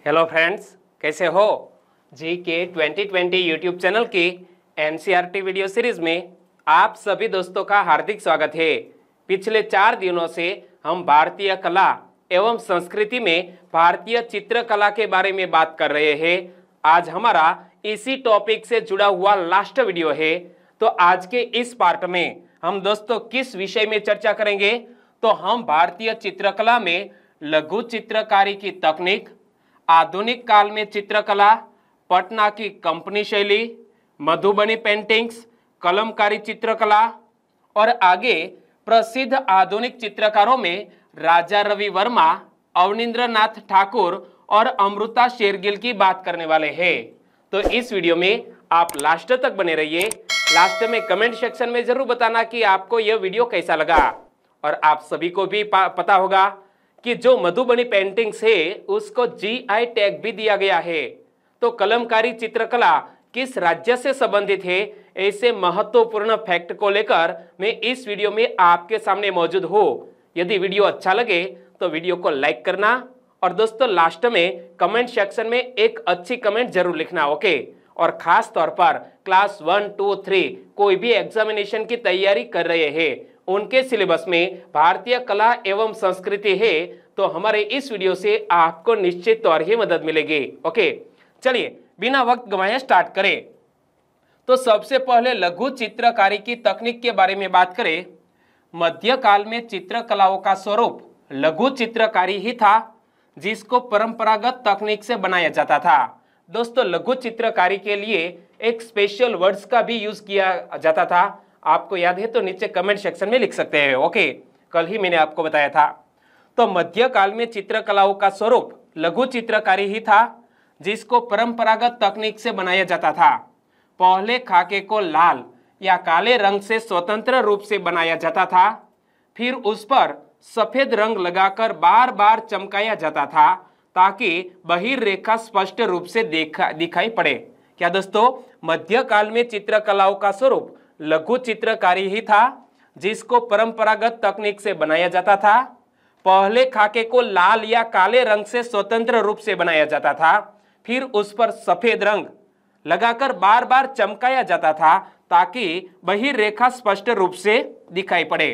Hello friends, कैसे हो? जी के 2020 यूट्यूब चैनल की एनसीईआरटी वीडियो सीरीज में आप सभी दोस्तों का हार्दिक स्वागत है। पिछले 4 दिनों से हम भारतीय कला एवं संस्कृति में भारतीय चित्रकला के बारे में बात कर रहे हैं। आज हमारा इसी टॉपिक से जुड़ा हुआ लास्ट वीडियो है। तो आज के इस पार्ट में हम दोस्तों किस विषय में चर्चा करेंगे? तो हम भारतीय चित्रकला में लघु चित्रकारी की तकनीक, आधुनिक काल में चित्रकला, पटना की कंपनी शैली, मधुबनी पेंटिंग्स, कलमकारी चित्रकला और आगे प्रसिद्ध आधुनिक चित्रकारों में राजा रवि वर्मा, अवनींद्र नाथ ठाकुर और अमृता शेरगिल की बात करने वाले हैं। तो इस वीडियो में आप लास्ट तक बने रहिए। लास्ट में कमेंट सेक्शन में जरूर बताना कि आपको यह वीडियो कैसा लगा। और आप सभी को भी पता होगा कि जो मधुबनी पेंटिंग्स है उसको जीआई टैग भी दिया गया है। तो कलमकारी चित्रकला किस राज्य से संबंधित है, ऐसे महत्वपूर्ण फैक्ट को लेकर मैं इस वीडियो में आपके सामने मौजूद हूँ। यदि वीडियो अच्छा लगे तो वीडियो को लाइक करना और दोस्तों लास्ट में कमेंट सेक्शन में एक अच्छी कमेंट जरूर लिखना, ओके। और खास तौर पर क्लास 1, 2, 3 कोई भी एग्जामिनेशन की तैयारी कर रहे हैं, उनके सिलेबस में भारतीय कला एवं संस्कृति है, तो हमारे इस वीडियो से आपको निश्चित तौर ही मदद मिलेगी, ओके। चलिए बिना वक्त गंवाए स्टार्ट करें। तो सबसे पहले लघु चित्रकारी की तकनीक के बारे में बात करें। मध्यकाल में चित्रकलाओं का स्वरूप लघु चित्रकारी ही था, जिसको परंपरागत तकनीक से बनाया जाता था। दोस्तों लघु चित्रकारी के लिए एक स्पेशल वर्ड्स का भी यूज किया जाता था। आपको याद है तो नीचे कमेंट सेक्शन में लिख सकते हैं, ओके। कल ही मैंने आपको बताया था। तो मध्यकाल में चित्रकलाओं का स्वरूप लघु चित्रकारी ही था, जिसको परंपरागत तकनीक से बनाया जाता था। पहले खाके को लाल या काले रंग से स्वतंत्र रूप से बनाया जाता था, फिर उस पर सफेद रंग लगाकर बार बार चमकाया जाता था ताकि बहिर्रेखा स्पष्ट रूप से दिखाई पड़े। क्या दोस्तों, मध्यकाल में चित्रकलाओं का स्वरूप लघु चित्रकारी ही था, जिसको परंपरागत तकनीक से बनाया जाता था। पहले खाके को लाल या काले रंग से स्वतंत्र रूप से बनाया जाता था, फिर उस पर सफेद रंग लगाकर बार बार चमकाया जाता था ताकि बहिर्रेखा स्पष्ट रूप से दिखाई पड़े।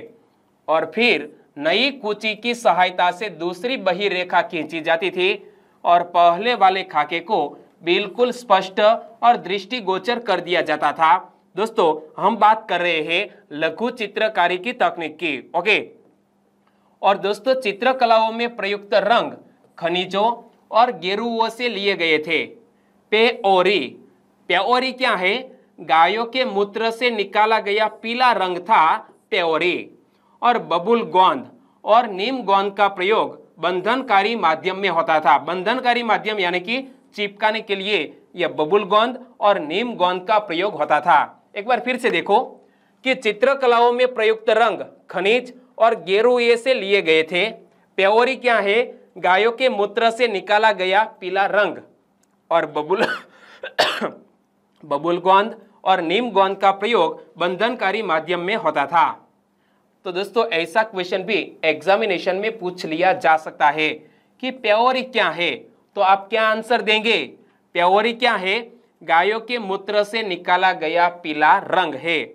और फिर नई कुची की सहायता से दूसरी बहिर्रेखा खींची जाती थी और पहले वाले खाके को बिल्कुल स्पष्ट और दृष्टिगोचर कर दिया जाता था। दोस्तों हम बात कर रहे हैं लघु चित्रकारी की तकनीक की, ओके। और दोस्तों चित्रकलाओं में प्रयुक्त रंग खनिजों और गेरुओं से लिए गए थे। पेओरी, पेओरी क्या है? गायों के मूत्र से निकाला गया पीला रंग था पेओरी। और बबुल गोंद और नीम गोंद का प्रयोग बंधनकारी माध्यम में होता था। बंधनकारी माध्यम यानी कि चिपकाने के लिए यह बबुल गोंद और नीम गोंद का प्रयोग होता था। एक बार फिर से देखो कि चित्रकलाओं में प्रयुक्त रंग खनिज और गेरुए से लिए गए थे। पेओरी क्या है? गायों के मूत्र से निकाला गया पीला रंग। और बबुल गोंद और नीम गोंद का प्रयोग बंधनकारी माध्यम में होता था। तो दोस्तों ऐसा क्वेश्चन भी एग्जामिनेशन में पूछ लिया जा सकता है कि पेओरी क्या है, तो आप क्या आंसर देंगे? पेओरी क्या है? गायों के मूत्र से निकाला गया पीला रंग है।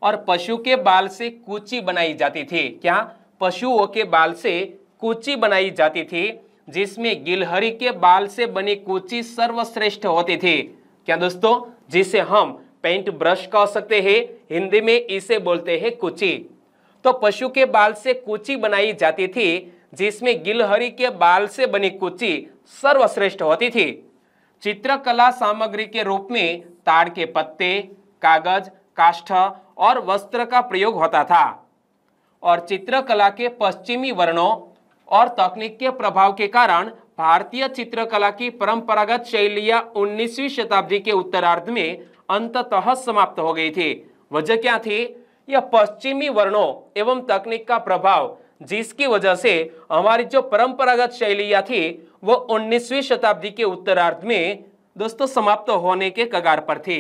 और पशु के बाल से कूची बनाई जाती थी। क्या? पशुओं के बाल से कूची बनाई जाती थी, जिसमें गिलहरी के बाल से बनी कूची सर्वश्रेष्ठ होती थी। क्या दोस्तों? जिसे हम पेंट ब्रश कह सकते हैं, हिंदी में इसे बोलते हैं कूची। तो पशु के बाल से कूची बनाई जाती थी, जिसमें गिलहरी के बाल से बनी कूची सर्वश्रेष्ठ होती थी। चित्रकला सामग्री के रूप में ताड़ के पत्ते, कागज, काष्ठ और वस्त्र का प्रयोग होता था। और चित्रकला के पश्चिमी वर्णों और तकनीक के प्रभाव के कारण भारतीय चित्रकला की परंपरागत शैलियां 19वीं शताब्दी के उत्तरार्ध में अंततः समाप्त हो गई थी। वजह क्या थी? यह पश्चिमी वर्णों एवं तकनीक का प्रभाव, जिसकी वजह से हमारी जो परंपरागत शैलियां थी वो 19वीं शताब्दी के उत्तरार्ध में दोस्तों समाप्त होने के कगार पर थी।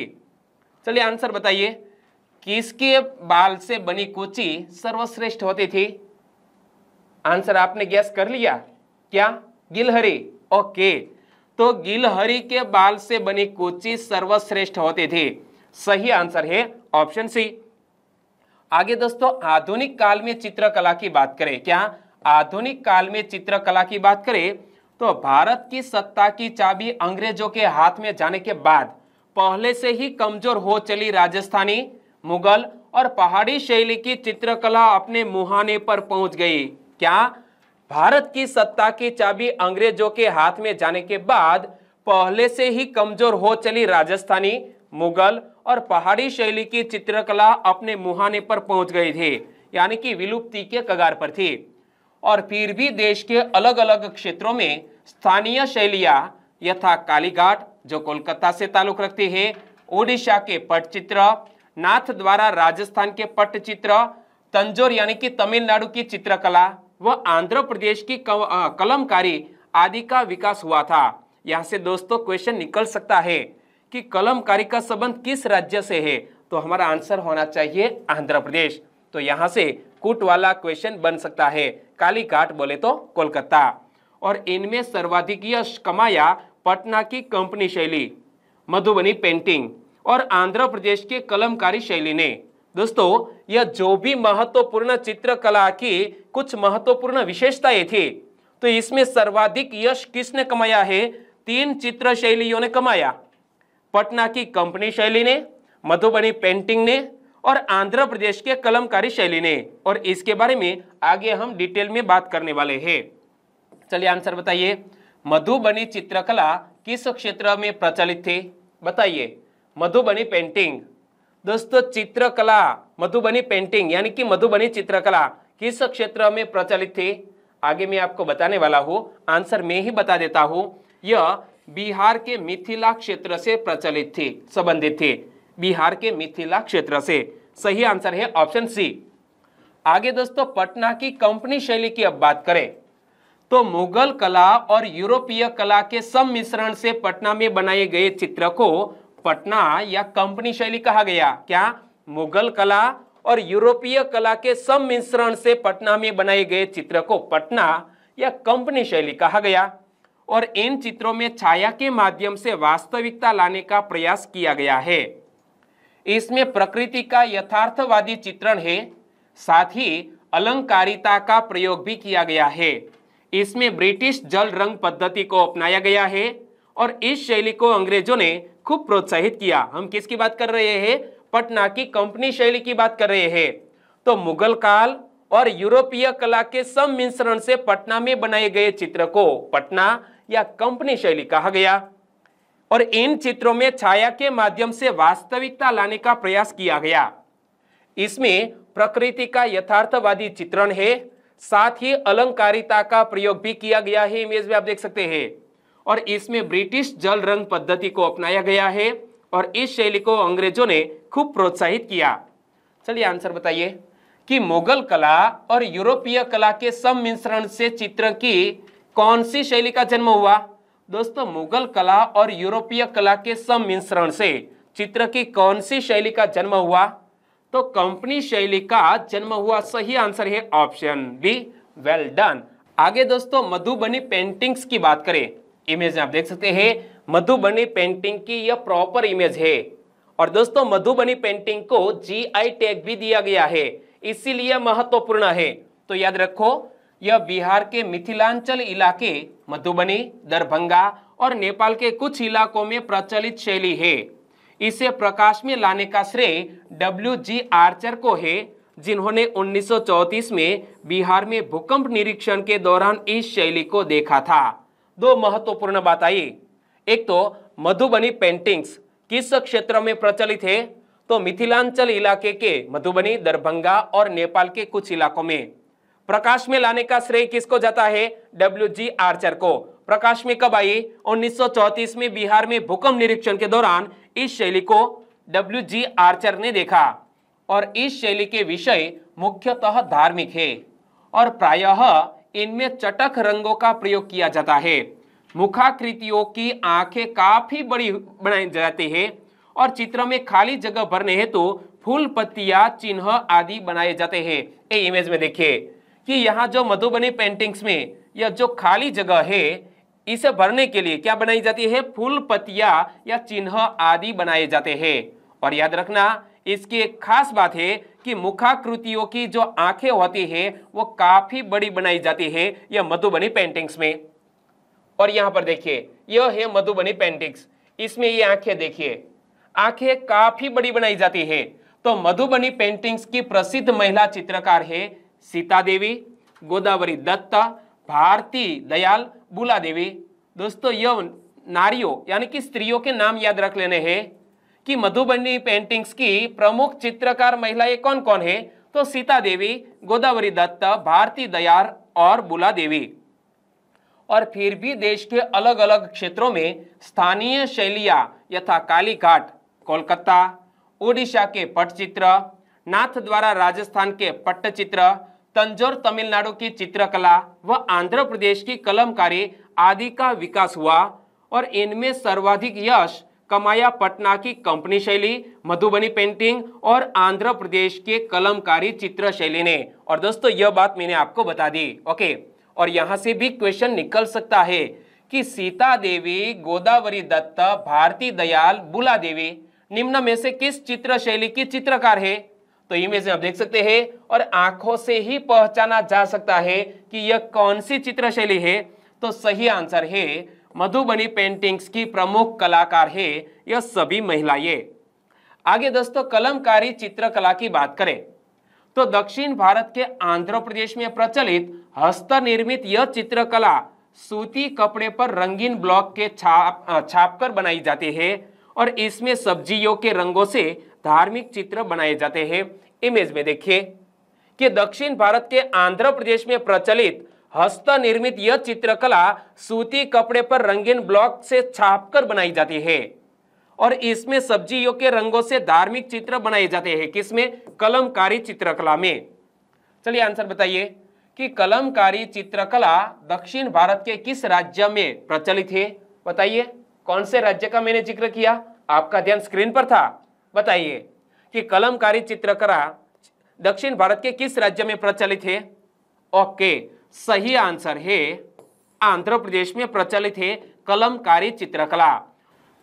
चलिए आंसर बताइए, किसके बाल से बनी कूची सर्वश्रेष्ठ होती थी? आंसर आपने गैस कर लिया क्या? गिलहरी। ओके, तो गिलहरी के बाल से बनी कुची सर्वश्रेष्ठ होती थी। सही आंसर है ऑप्शन सी। आगे दोस्तों आधुनिक काल में चित्रकला की बात करें, क्या आधुनिक काल में चित्रकला की बात करें तो भारत की सत्ता की चाबी अंग्रेजों के हाथ में जाने के बाद पहले से ही कमजोर हो चली राजस्थानी, मुगल और पहाड़ी शैली की चित्रकला अपने मुहाने पर पहुंच गई। क्या भारत की सत्ता की चाबी अंग्रेजों के हाथ में जाने के बाद पहले से ही कमजोर हो चली राजस्थानी, मुगल और पहाड़ी शैली की चित्रकला अपने मुहाने पर पहुंच गई थी, यानी कि विलुप्ति के कगार पर थी। और फिर भी देश के अलग अलग क्षेत्रों में स्थानीय शैलियां यथा कालीघाट जो कोलकाता से ताल्लुक रखती है, ओडिशा के पटचित्र, नाथ द्वारा राजस्थान के पटचित्र, तंजौर यानी कि तमिलनाडु की चित्रकला व आंध्र प्रदेश की कलमकारी आदि का विकास हुआ था। यहाँ से दोस्तों क्वेश्चन निकल सकता है कि कलमकारी का संबंध किस राज्य से है, तो हमारा आंसर होना चाहिए आंध्र प्रदेश। तो यहाँ से कूट वाला क्वेश्चन बन सकता है, कालीघाट बोले तो कोलकाता। और इनमें सर्वाधिक यश कमाया पटना की कंपनी शैली, मधुबनी पेंटिंग और आंध्र प्रदेश के कलमकारी शैली ने। दोस्तों यह जो भी महत्वपूर्ण चित्रकला की कुछ महत्वपूर्ण विशेषताएं थी, तो इसमें सर्वाधिक यश किसने कमाया है? 3 चित्र शैलियों ने कमाया, पटना की कंपनी शैली ने, मधुबनी पेंटिंग ने और आंध्र प्रदेश के कलमकारी शैली ने। और इसके बारे में आगे हम डिटेल में बात करने वाले हैं। चलिए आंसर बताइए, मधुबनी चित्रकला किस क्षेत्र में प्रचलित थी? बताइए। मधुबनी पेंटिंग। दोस्तों चित्रकला मधुबनी पेंटिंग यानी कि मधुबनी चित्रकला किस क्षेत्र में प्रचलित थी? आगे मैं आपको बताने वाला हूं, आंसर मैं ही बता देता हूं। यह बिहार के मिथिला क्षेत्र से प्रचलित थी, संबंधित थी, बिहार के मिथिला क्षेत्र से। सही आंसर है ऑप्शन सी। आगे दोस्तों पटना की कंपनी शैली की अब बात करें तो मुगल कला और यूरोपीय कला के सम्मिश्रण से पटना में बनाए गए चित्र को पटना या कंपनी शैली कहा गया। क्या मुगल कला और यूरोपीय कला के सम्मिश्रण से पटना में बनाए गए चित्र को पटना या कंपनी शैली कहा गया। और इन चित्रों में छाया के माध्यम से वास्तविकता लाने का प्रयास किया गया है। इसमें प्रकृति का यथार्थवादी चित्रण है, साथ ही अलंकारिता का प्रयोग भी किया गया है। इसमें ब्रिटिश जल रंग पद्धति को अपनाया गया है और इस शैली को अंग्रेजों ने खूब प्रोत्साहित किया। हम किसकी बात कर रहे हैं? पटना की कंपनी शैली की बात कर रहे हैं। तो मुगल काल और यूरोपीय कला के सम्मिश्रण से पटना में बनाए गए चित्र को पटना या कंपनी शैली कहा गया। और इन चित्रों में छाया के माध्यम से वास्तविकता लाने का प्रयास किया गया। इसमें प्रकृति का यथार्थवादी चित्रण है, साथ ही अलंकारिता का प्रयोग भी किया गया है, इमेज में आप देख सकते हैं। और इसमें ब्रिटिश जल रंग पद्धति को अपनाया गया है और इस शैली को अंग्रेजों ने खूब प्रोत्साहित किया। चलिए आंसर बताइए कि मुगल कला और यूरोपीय कला के सम्मिश्रण से चित्र की कौन सी शैली का जन्म हुआ? दोस्तों मुगल कला और यूरोपीय कला के सम्मिश्रण से चित्र की कौन सी शैली का जन्म हुआ? तो कंपनी शैली का जन्म हुआ। सही आंसर है ऑप्शन बी, वेल डन। आगे दोस्तों मधुबनी पेंटिंग्स की बात करें, इमेज आप देख सकते हैं मधुबनी पेंटिंग की यह प्रॉपर इमेज है। और दोस्तों मधुबनी पेंटिंग को GI टैग भी दिया गया है, इसीलिए महत्वपूर्ण है। तो याद रखो यह बिहार के मिथिलांचल इलाके मधुबनी, दरभंगा और नेपाल के कुछ इलाकों में प्रचलित शैली है। इसे प्रकाश में लाने का श्रेय WG आर्चर को है, जिन्होंने 1934 में बिहार में भूकंप निरीक्षण के दौरान इस शैली को देखा था। 2 महत्वपूर्ण बात आई, एक तो मधुबनी पेंटिंग्स किस क्षेत्र में प्रचलित है? तो मिथिलांचल इलाके के मधुबनी, दरभंगा और नेपाल के कुछ इलाकों में। प्रकाश में लाने का श्रेय किसको जाता है? WG आर्चर को। प्रकाश में कब आई? 1934 में बिहार में भूकंप निरीक्षण के दौरान इस शैली को WG आर्चर ने देखा। और इस शैली के विषय मुख्यतः धार्मिक है और प्रायः इनमें चटक रंगों का प्रयोग किया जाता है। मुखाकृतियों की आंखें काफी बड़ी बनाई जाती है और चित्र में खाली जगह भरने हेतु फूल, पत्तियां, चिन्ह आदि बनाए जाते हैं। ये इमेज में देखिए कि यहाँ जो मधुबनी पेंटिंग्स में यह जो खाली जगह है, इसे भरने के लिए क्या बनाई जाती है, फूल पत्तियां या चिन्ह आदि बनाए जाते हैं। और याद रखना इसकी एक खास बात है कि मुखाकृतियों की जो आंखें होती है वो काफी बड़ी बनाई जाती है यह मधुबनी पेंटिंग्स में। और यहां पर देखिए यह है मधुबनी पेंटिंग्स, इसमें ये आंखें देखिए, आंखें काफी बड़ी बनाई जाती है। तो मधुबनी पेंटिंग्स की प्रसिद्ध महिला चित्रकार है सीता देवी, गोदावरी दत्त, भारती दयाल, बुला देवी। दोस्तों यह नारियों यानी कि स्त्रियों के नाम याद रख लेने हैं कि मधुबनी पेंटिंग्स की प्रमुख चित्रकार महिलाएं कौन कौन है, तो सीता देवी, गोदावरी दत्त, भारती दयाल और बुला देवी। और फिर भी देश के अलग अलग क्षेत्रों में स्थानीय शैलियां यथा कालीघाट कोलकाता, ओडिशा के पटचित्र, नाथद्वारा राजस्थान के पट्टचित्र, तंजौर तमिलनाडु की चित्रकला व आंध्र प्रदेश की कलमकारी आदि का विकास हुआ। और इनमें सर्वाधिक यश कमाया पटना की कंपनी शैली, मधुबनी पेंटिंग और आंध्र प्रदेश के कलमकारी चित्र शैली ने। और दोस्तों यह बात मैंने आपको बता दी, ओके। और यहां से भी क्वेश्चन निकल सकता है कि सीता देवी, गोदावरी दत्त, भारती दयाल, बुला देवी निम्न में से किस चित्र शैली की चित्रकार है। तो इमेज में आप देख सकते हैं और आंखों से ही पहचाना जा सकता है कि यह कौन सी चित्र शैली है। तो सही आंसर है मधुबनी पेंटिंग्स की प्रमुख कलाकार है यह सभी महिलाएं। आगे दोस्तों कलमकारी चित्रकला की बात करें तो दक्षिण भारत के आंध्र प्रदेश में प्रचलित हस्तनिर्मित यह चित्रकला सूती कपड़े पर रंगीन ब्लॉक के छापकर बनाई जाती है। और इसमें सब्जियों के रंगों से धार्मिक चित्र बनाए जाते हैं। इमेज में देखिए कि दक्षिण भारत के आंध्र प्रदेश में प्रचलित हस्तनिर्मित यह चित्रकला सूती कपड़े पर रंगीन ब्लॉक से छापकर बनाई जाती है। और इसमें सब्जियों के रंगों से धार्मिक चित्र बनाए जाते हैं। किसमें? कलमकारी चित्रकला में। चलिए आंसर बताइए कि कलमकारी चित्रकला दक्षिण भारत के किस राज्य में प्रचलित है? बताइए कौन से राज्य का मैंने जिक्र किया? आपका ध्यान स्क्रीन पर था। बताइए कि कलमकारी चित्रकला दक्षिण भारत के किस राज्य में प्रचलित है? ओके, सही आंसर है आंध्र प्रदेश में प्रचलित है कलमकारी चित्रकला।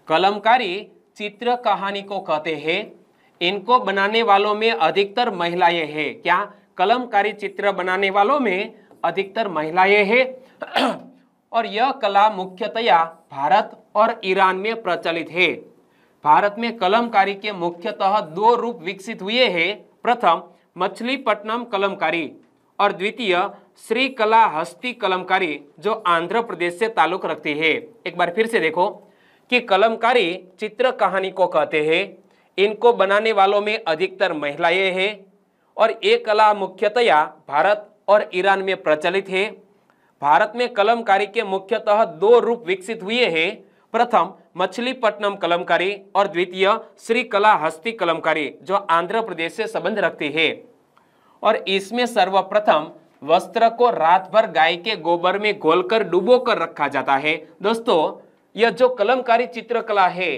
कलमकारी चित्र कहानी को कहते हैं। इनको बनाने वालों में अधिकतर महिलाएं हैं। क्या? कलमकारी चित्र बनाने वालों में अधिकतर महिलाएं हैं। और यह कला मुख्यतया भारत और ईरान में प्रचलित है। भारत में कलमकारी के मुख्यतः दो रूप विकसित हुए हैं। प्रथम मछलीपट्टनम कलमकारी और द्वितीय श्रीकला हस्ती कलमकारी जो आंध्र प्रदेश से ताल्लुक रखती है। एक बार फिर से देखो कि कलमकारी चित्र कहानी को कहते हैं। इनको बनाने वालों में अधिकतर महिलाएं हैं और ये कला मुख्यतया भारत और ईरान में प्रचलित है। भारत में कलमकारी के मुख्यतः दो रूप विकसित हुए हैं। प्रथम मछलीपट्टनम कलमकारी और द्वितीय श्रीकला हस्ती कलमकारी जो आंध्र प्रदेश से संबंध रखती है। और इसमें सर्वप्रथम वस्त्र को रात भर गाय के गोबर में घोलकर डुबो कर रखा जाता है। दोस्तों यह जो कलमकारी चित्रकला है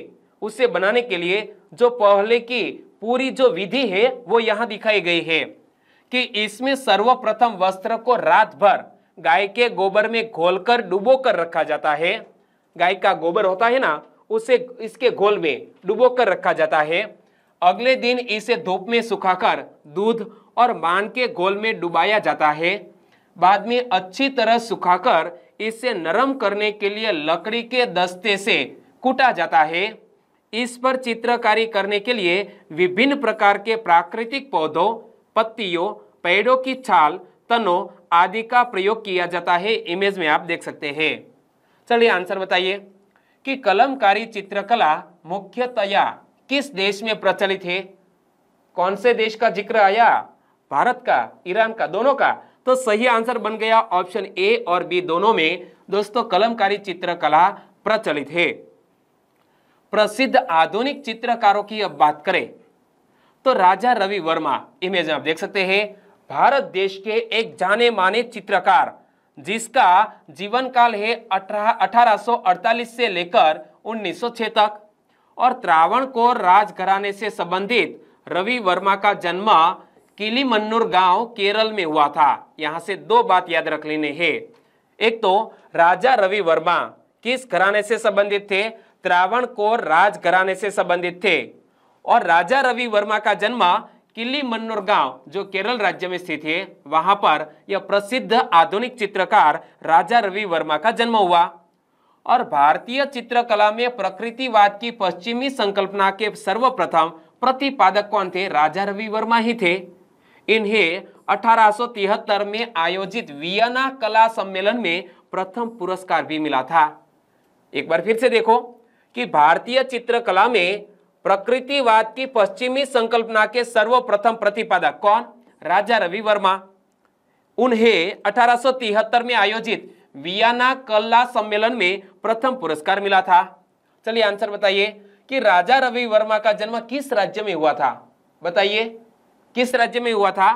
उसे बनाने के लिए जो पहले की पूरी जो विधि है वो यहाँ दिखाई गई है कि इसमें सर्वप्रथम वस्त्र को रात भर गाय के गोबर में घोलकर डुबो कर रखा जाता है। गाय का गोबर होता है ना, उसे इसके घोल में डुबो कर रखा जाता है। अगले दिन इसे धूप में सुखाकर दूध और मान के घोल में डुबाया जाता है। बाद में अच्छी तरह सुखाकर इसे नरम करने के लिए लकड़ी के दस्ते से कूटा जाता है। इस पर चित्रकारी करने के लिए विभिन्न प्रकार के प्राकृतिक पौधों, पत्तियों, पेड़ों की छाल, तनों आदि का प्रयोग किया जाता है। इमेज में आप देख सकते हैं। चलिए आंसर बताइए कि कलमकारी चित्रकला मुख्यतया किस देश में प्रचलित है? कौन से देश का जिक्र आया? भारत का, ईरान का, दोनों का? तो सही आंसर बन गया ऑप्शन ए और बी, दोनों में दोस्तों कलमकारी चित्रकला प्रचलित है। प्रसिद्ध आधुनिक चित्रकारों की अब बात करें तो राजा रवि वर्मा, इमेज में आप देख सकते हैं, भारत देश के एक जाने माने चित्रकार जिसका जीवन काल है 1848 से लेकर 1906 तक। और त्रावणकोर राजघराने से संबंधित रवि वर्मा का जन्म किलीमन्नुर गांव केरल में हुआ था। यहां से दो बात याद रख लेने हैं। एक तो राजा रवि वर्मा किस घराने से संबंधित थे? त्रावणकोर राज घराने से संबंधित थे। और राजा रवि वर्मा का जन्म किलीमन्नूर गांव जो केरल राज्य में स्थित है वहां पर यह प्रसिद्ध आधुनिक चित्रकार राजा रवि वर्मा का जन्म हुआ। और भारतीय चित्रकला में प्रकृतिवाद की पश्चिमी संकल्पना के सर्वप्रथम प्रतिपादक कौन थे? राजा रवि वर्मा ही थे। इन्हें 1873 में आयोजित वियना कला सम्मेलन में प्रथम पुरस्कार भी मिला था। एक बार फिर से देखो कि भारतीय चित्रकला में प्रकृतिवाद की पश्चिमी संकल्पना के सर्वप्रथम प्रतिपादक कौन? राजा रवि वर्मा। उन्हें 1873 में आयोजित वियना कला सम्मेलन में प्रथम पुरस्कार मिला था। चलिए आंसर बताइए कि राजा रवि वर्मा का जन्म किस राज्य में हुआ था? बताइए किस राज्य में हुआ था?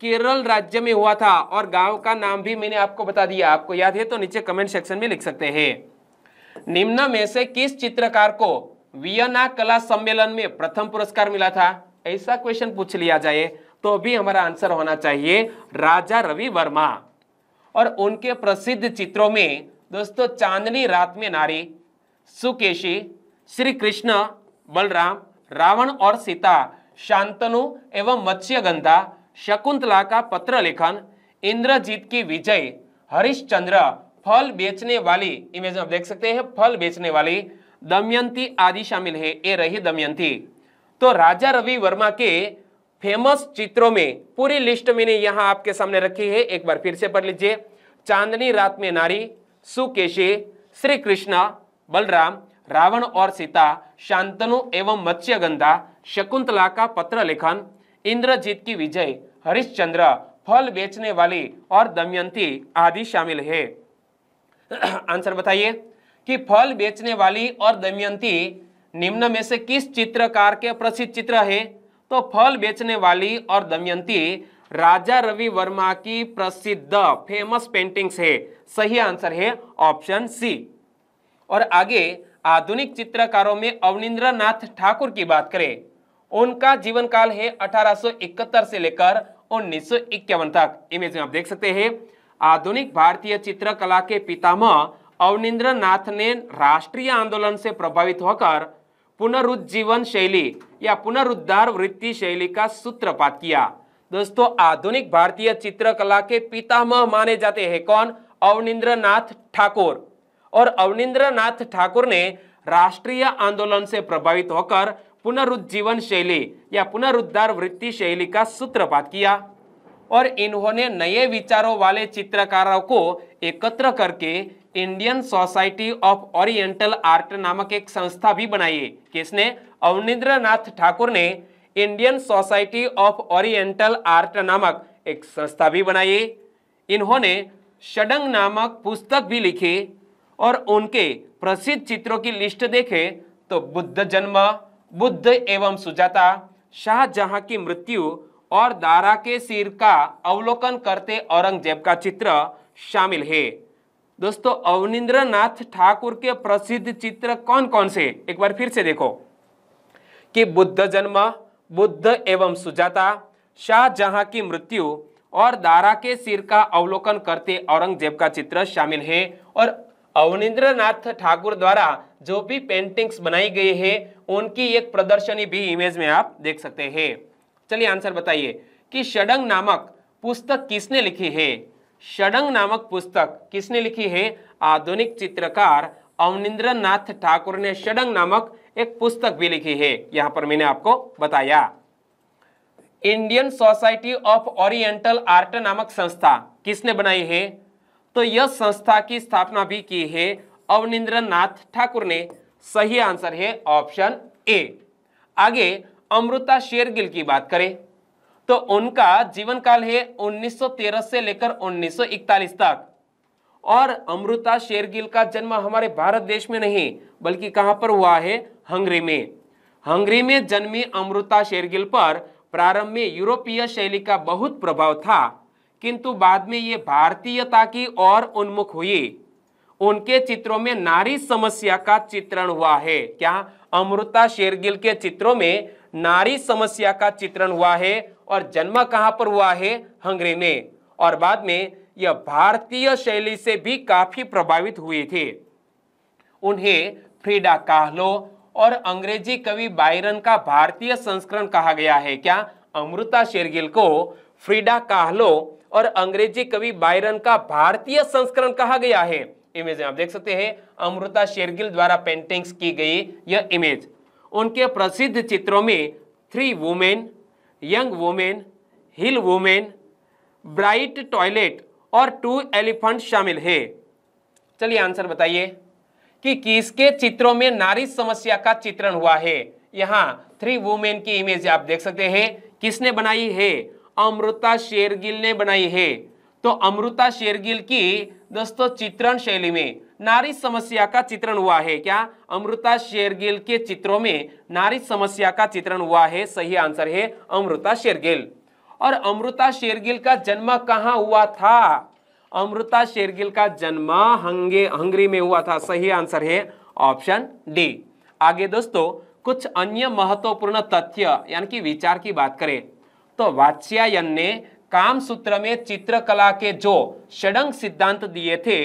केरल राज्य में हुआ था। और गांव का नाम भी मैंने आपको बता दिया, आपको याद है तो नीचे कमेंट सेक्शन में लिख सकते हैं। निम्न में से किस चित्रकार को वियना कला सम्मेलन में प्रथम पुरस्कार मिला था? ऐसा क्वेश्चन पूछ लिया जाए तो भी हमारा आंसर होना चाहिए राजा रवि वर्मा। और उनके प्रसिद्ध चित्रों में दोस्तों चांदनी रात में नारी, सुकेशी, श्री कृष्ण बलराम, रावण और सीता, शांतनु एवं मत्स्यगंधा, शकुंतला का पत्र लेखन, इंद्रजीत की विजय, हरिश्चंद्र, फल बेचने वाली, इमेज में आप देख सकते हैं फल बेचने वाली, दमयंती आदि शामिल है। ये रही दमयंती। तो राजा रवि वर्मा के फेमस चित्रों में पूरी लिस्ट मैंने यहां आपके सामने रखी है, एक बार फिर से पढ़ लीजिए। चांदनी रात में नारी, सुकेशी, श्री कृष्ण बलराम, रावण और सीता, शांतनु एवं मत्स्यगंधा, शकुंतला का पत्र लेखन, इंद्रजीत की विजय, हरिश्चंद्र, फल बेचने वाली और दमयंती आदि शामिल है। आंसर बताइए कि फल बेचने वाली और दमयंती निम्न में से किस चित्रकार के प्रसिद्ध चित्र है? तो फल बेचने वाली और दमयंती राजा रवि वर्मा की प्रसिद्ध फेमस पेंटिंग्स है। सही आंसर है ऑप्शन सी। और आगे आधुनिक चित्रकारों में अवनींद्रनाथ ठाकुर की बात करें, उनका जीवन काल है 1871 से लेकर 1951 तक। इमेज में आप देख सकते हैं आधुनिक भारतीय चित्रकला के पितामह अवनींद्रनाथ ने राष्ट्रीय आंदोलन से प्रभावित होकर पुनरुज्जीवन शैली या पुनरुद्धार वृत्ति शैली का सूत्रपात किया। दोस्तों आधुनिक भारतीय चित्रकला के पितामह माने जाते हैं कौन? अवनींद्रनाथ ठाकुर। और अवनींद्रनाथ ठाकुर ने राष्ट्रीय आंदोलन से प्रभावित होकर पुनरुज्जीवन शैली या पुनरुद्धार वृत्ति शैली का सूत्रपात किया। और इन्होंने नए विचारों वाले चित्रकारों को एकत्र करके Indian society of oriental art नामक एक संस्था भी बनाई। किसने? अवनींद्रनाथ ठाकुर ने Indian society of oriental art नामक एक संस्था भी बनाई। इन्होंने षडंग नामक पुस्तक भी लिखी। और उनके प्रसिद्ध चित्रों की लिस्ट देखें तो बुद्ध जन्म, बुद्ध एवं सुजाता, शाहजहां की मृत्यु और दारा के सिर का अवलोकन करते औरंगजेब का चित्र शामिल है। दोस्तों अवनींद्रनाथ ठाकुर के प्रसिद्ध चित्र कौन कौन से? एक बार फिर से देखो कि बुद्ध जन्म, बुद्ध एवं सुजाता, शाहजहां की मृत्यु और दारा के सिर का अवलोकन करते औरंगजेब का चित्र शामिल है। और अवनींद्रनाथ ठाकुर द्वारा जो भी पेंटिंग्स बनाई गई है उनकी एक प्रदर्शनी भी इमेज में आप देख सकते हैं। चलिए आंसर बताइए कि षडंग नामक पुस्तक किसने लिखी है? षडंग नामक पुस्तक किसने लिखी है? आधुनिक चित्रकार अवनींद्रनाथ ठाकुर ने षडंग नामक एक पुस्तक भी लिखी है। यहां पर मैंने आपको बताया। Indian society of oriental art नामक संस्था किसने बनाई है? तो यह संस्था की स्थापना भी की है अवनींद्रनाथ ठाकुर ने। सही आंसर है ऑप्शन ए। आगे अमृता शेरगिल की बात करें तो उनका जीवन काल है 1913 से लेकर 1941 तक। और अमृता शेरगिल का जन्म हमारे भारत देश में नहीं बल्कि कहां पर हुआ है? हंगरी में। हंगरी में जन्मी अमृता शेरगिल पर प्रारंभ में यूरोपीय शैली का बहुत प्रभाव था, किंतु बाद में ये भारतीयता की ओर उन्मुख हुई। उनके चित्रों में नारी समस्या का चित्रण हुआ है। क्या? अमृता शेरगिल के चित्रों में नारी समस्या का चित्रण हुआ है। और जन्म कहां पर हुआ है? हंगरी में। और बाद में यह भारतीय शैली से भी काफी प्रभावित हुए थे। उन्हें फ्रीडा काहलो और अंग्रेजी कवि बायरन का भारतीय संस्करण कहा गया है। क्या? अमृता शेरगिल को फ्रीडा काहलो और अंग्रेजी कवि बायरन का भारतीय संस्करण कहा गया है। इमेज आप देख सकते हैं, अमृता शेरगिल द्वारा पेंटिंग्स की गई यह इमेज। उनके प्रसिद्ध चित्रों में 3 वुमेन, यंग वुमेन, हिल वुमेन, ब्राइट टॉयलेट और 2 एलिफेंट शामिल है। चलिए आंसर बताइए कि किसके चित्रों में नारी समस्या का चित्रण हुआ है। यहाँ 3 वुमेन की इमेज आप देख सकते हैं, किसने बनाई है? अमृता शेरगिल ने बनाई है। तो अमृता शेरगिल की दोस्तों चित्रण शैली में नारी समस्या का चित्रण हुआ है। क्या? अमृता शेरगिल के चित्रों में नारी समस्या का चित्रण हुआ है। सही आंसर है अमृता शेरगिल। और अमृता शेरगिल का जन्म कहाँ हुआ था? अमृता शेरगिल का जन्म हंगरी में हुआ था। सही आंसर है ऑप्शन डी। आगे दोस्तों कुछ अन्य महत्वपूर्ण तथ्य यानी कि विचार की बात करें तो वात्स्यायन ने कामसूत्र में चित्रकला के जो षडंग सिद्धांत दिए थे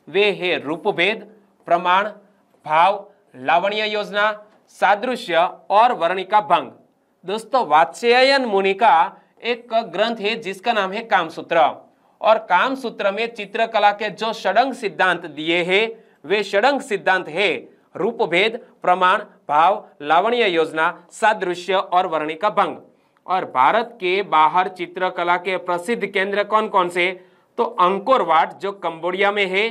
वे है रूपभेद, प्रमाण, भाव, लावण्य योजना, सादृश्य और वर्णिका भंग। दोस्तों वात्स्यायन मुनि का एक ग्रंथ है जिसका नाम है कामसूत्र, और कामसूत्र में चित्रकला के जो षडंग सिद्धांत दिए हैं वे षडंग सिद्धांत है रूपभेद, प्रमाण, भाव, लावण्य योजना, सादृश्य और वर्णिका भंग। और भारत के बाहर चित्रकला के प्रसिद्ध केंद्र कौन कौन से? तो अंकोर वाट जो कंबोडिया में है,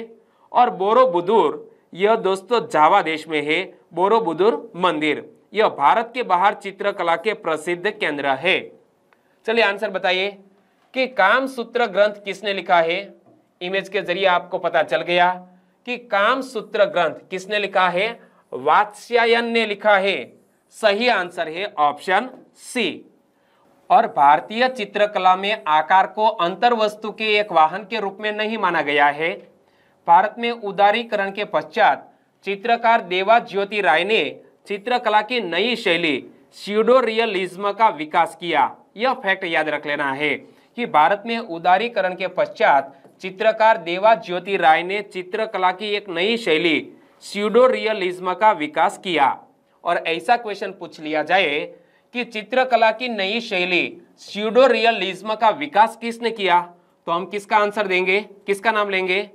और बोरोबुदुर यह दोस्तों जावा देश में है। बोरोबुदुर मंदिर यह भारत के बाहर चित्रकला के प्रसिद्ध केंद्र है। चलिए आंसर बताइए कि कामसूत्र ग्रंथ किसने लिखा है। इमेज के जरिए आपको पता चल गया कि कामसूत्र ग्रंथ किसने लिखा है? वात्स्यायन ने लिखा है। सही आंसर है ऑप्शन सी। और भारतीय चित्रकला में आकार को अंतर्वस्तु के एक वाहन के रूप में नहीं माना गया है। भारत में उदारीकरण के पश्चात चित्रकार देवा ज्योति राय ने चित्रकला की नई शैली स्यूडो रियलिज्म का विकास किया। यह फैक्ट याद रख लेना है कि भारत में उदारीकरण के पश्चात चित्रकार देवा ज्योति राय ने चित्रकला की एक नई शैली स्यूडो रियलिज्म का विकास किया। और ऐसा क्वेश्चन पूछ लिया जाए कि चित्रकला की नई शैली स्यूडो रियलिज्म का विकास किसने किया, तो हम किसका आंसर देंगे, किसका नाम लेंगे?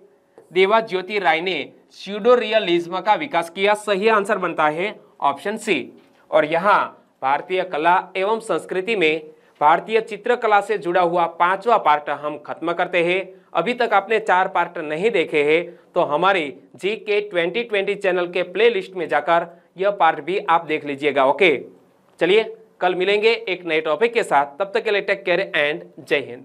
देवा ज्योति राय ने स्यूडो रियलिज्म का विकास किया। सही आंसर बनता है ऑप्शन सी। और यहाँ भारतीय कला एवं संस्कृति में भारतीय चित्रकला से जुड़ा हुआ 5वां पार्ट हम खत्म करते हैं। अभी तक आपने 4 पार्ट नहीं देखे हैं तो हमारी GK 2020 चैनल के प्लेलिस्ट में जाकर यह पार्ट भी आप देख लीजिएगा। ओके, चलिए कल मिलेंगे एक नए टॉपिक के साथ। तब तक के लिए टेक केयर एंड जय हिंद।